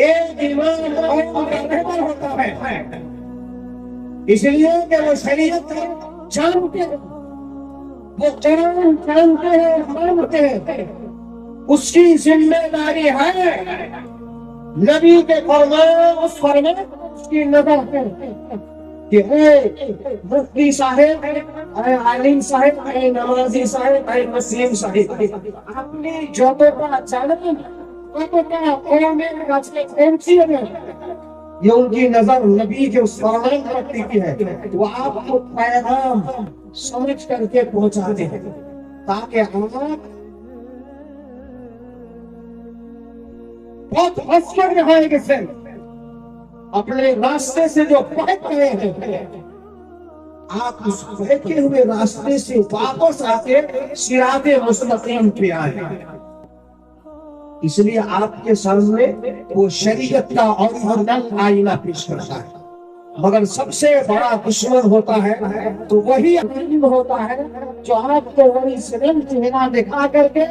ایک امام قوم کا رہبر ہوتا ہے، اس لیے کہ وہ شریعت جانتے ہیں، وہ قرآن جانتے ہیں، مانتے ہیں، اس کی ذمہ داری ہے نبی کے فرمان اس پر اس کی نظر کہ اے مفتی صاحب، اے عالم صاحب، اے نمازی صاحب، اے مسلم صاحب، اپنی যতটা জানেন ততটা قومের কাছে পৌঁছিয়ে দেন। یہ ان کی نظر نبی کے اس فرمان پر ٹکی ہے، وہ آپ کو پیغام سمجھ کر کے پہنچاتے ہیں تاکہ آپ بہت ہنس کر رہے کہ سے اپنے راستے سے جو بہت گئے ہیں، آپ اس بہتے ہوئے راستے سے واپس آ کے صراط مستقیم پہ آئے۔ اس لیے آپ کے سامنے وہ شریعت کا اوریجنل آئینہ پیش کرتا ہے، مگر سب سے بڑا دشمن ہوتا ہے تو وہی عالم ہوتا ہے جو آپ کو اوریجنل چہرہ دکھا کر کے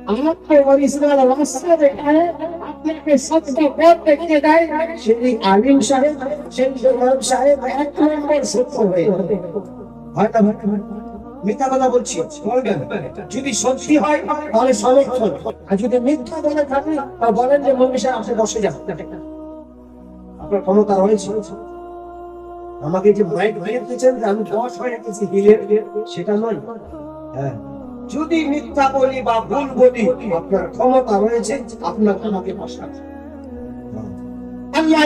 آپ کو اوریجنل راستہ دکھائے، اپنے کے سب کو بہت دیکھے جائے شری عالم صاحب، شری امام صاحب ایک نمبر سب ہوئے মিথ্যা কথা বলছি বলবেন, যদি সত্যি হয় তাহলে সমর্থন, আর যদি মিথ্যা বলে থাকেন তা বলেন যে মৌলভী সাহেব আপনি বসে যান, আপনার ক্ষমতা রয়েছে। আমাকে যে মাইক দিয়ে দিয়েছেন যে আমি বস হয়ে গেছি হিলের, সেটা নয়। হ্যাঁ, যদি মিথ্যা বলি বা ভুল বলি আপনার ক্ষমতা রয়েছে, আপনার আমাকে বসান। আল্লাহ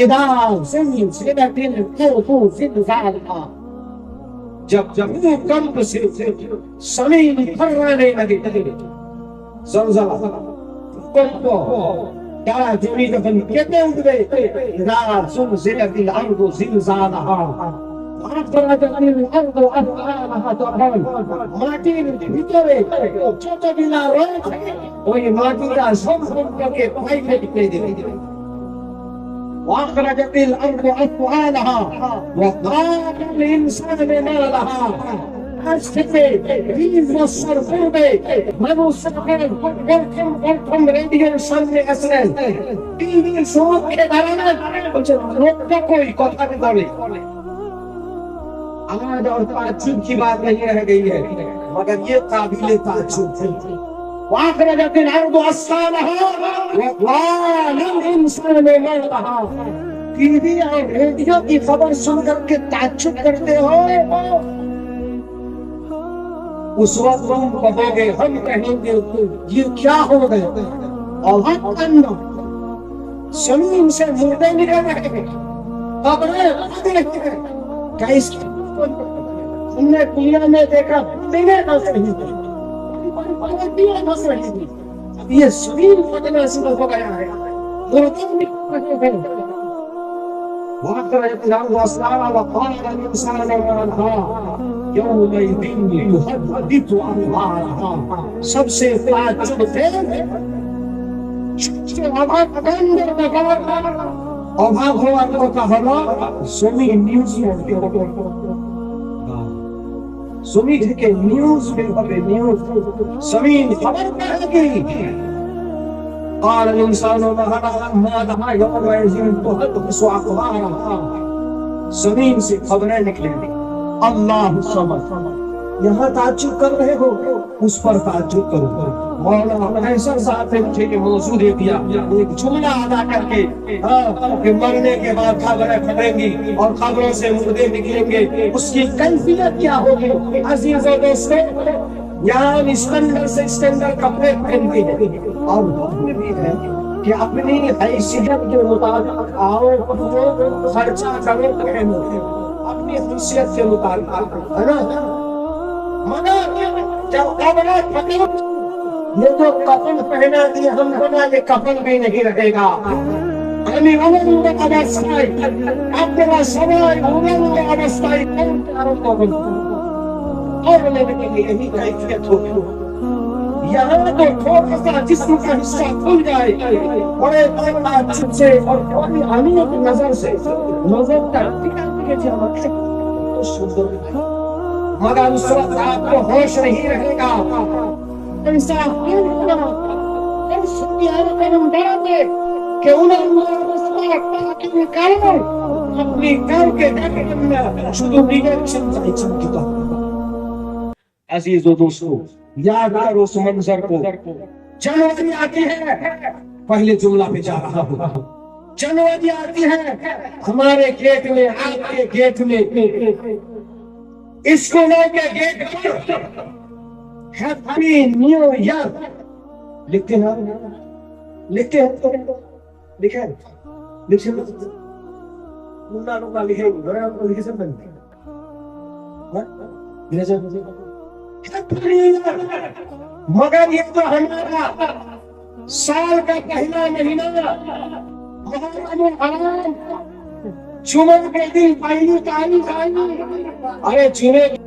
ইদা সুমি'তিল কুফু জিলজালহা, جب کمپ سے زمین تھرانے لگے زلزلہ کمپو کیا زمین جب کہتے ہوئے اذا زلزلت الارض زلزالها واخرجت الارض اثقالها تقول মাটির ভিতরে যতগুলা রয়েছে ওই মাটিটা সব সম্পর্কে বাইরে ফেলে দেবে। واخرجت الارض اثقالها وقال الانسان ما لها، آج থেকে 20 বছর পূর্বে মানুষের প্রথম রেডিওর সামনে আসলেন, টিভির সম্মুখে দাঁড়ালেন, বলছেন লোকটা কই কথা বলে। آج اور تعجب کی بات نہیں رہ گئی ہے مگر یہ قابل تعجب ہے۔ واخرجت الارض اثقالها وقال الانسان ما لها، ٹی وی اور ریڈیو کی خبر سن کر کے تعجب کرتے ہو، اس وقت تم کہو گے، ہم کہیں گے یہ کیا ہو گئے، اور زمین سے مردے نکل رہے ہیں، قبریں کیسے ہم نے دنیا میں دیکھا دنیں بس رہی تھی، یہ زمین فتنہ شروع ہو گیا ہے، مردے نکل رہے ہیں۔ واخرجت الارض اثقالها وقال الانسان ما لها يومئذ يحدث اخبارها، سب سے تعجب ہے অভাব হওয়ার কথা হলো জমি নিউজ জমি থেকে নিউজ বের হবে, নিউজ জমিন খবর পাবে। قال الانسان ما لها يومئذ تحدث اخبارها، زمین سے خبریں نکلیں گی۔ اللہ سمجھ، یہاں تعجب کر رہے ہو اس پر تعجب کرو۔ مولانا ایسا صاحب نے مجھے یہ موضوع دے دیا، ایک جملہ ادا کر کے کہ مرنے کے بعد خبریں پھٹیں گی اور خبروں سے مردے نکلیں گے، اس کی کیفیت کیا ہوگی؟ عزیز و دوستو، یہاں اسٹینڈرڈ سے اسٹینڈرڈ کپڑے پہنتے ہیں اور حکم بھی ہے کہ اپنی حیثیت کے مطابق آؤ خرچہ کرو پہنو، اپنی حیثیت کے مطابق ہے نا۔ مگر جب کپڑے پھٹے، یہ جو کفن پہنا دیا ہم کو نا، یہ کفن بھی نہیں رہے گا۔ আমি আনন্দ অবস্থায় আপনারা সবাই আনন্দ অবস্থায় আরম্ভ করুন اور لینے کے لیے یہی کیفیت ہوگی۔ یہاں تو تھوڑا سا جسم کا حصہ کھل جائے، بڑے تعجب سے اور بڑی اہمیت کی نظر سے نظر کا ٹکا کے جواب تو سندر ہے، مگر اس وقت آپ کو ہوش نہیں رہے گا۔ ایسا کہ انہیں اپنی کام کے عزیز و دوستو، یاد کرو اس منظر کو. جنوری آتی ہے، پہلے جملہ پہ جا رہا ہوں. جنوری آتی ہے ہمارے گیٹ میں، آپ کے گیٹ میں، اسکولوں کے گیٹ پر ہیپی نیو ایئر لکھتے ہیں، لکھتے ہیں، لکھے لکھے منا لوگ لکھے لکھے سب بنتے ہیں. مگر یہ تو ہمارا سال کا پہلا مہینہ جمعہ کے دن پہلی تاریخ آئی. ارے جمعے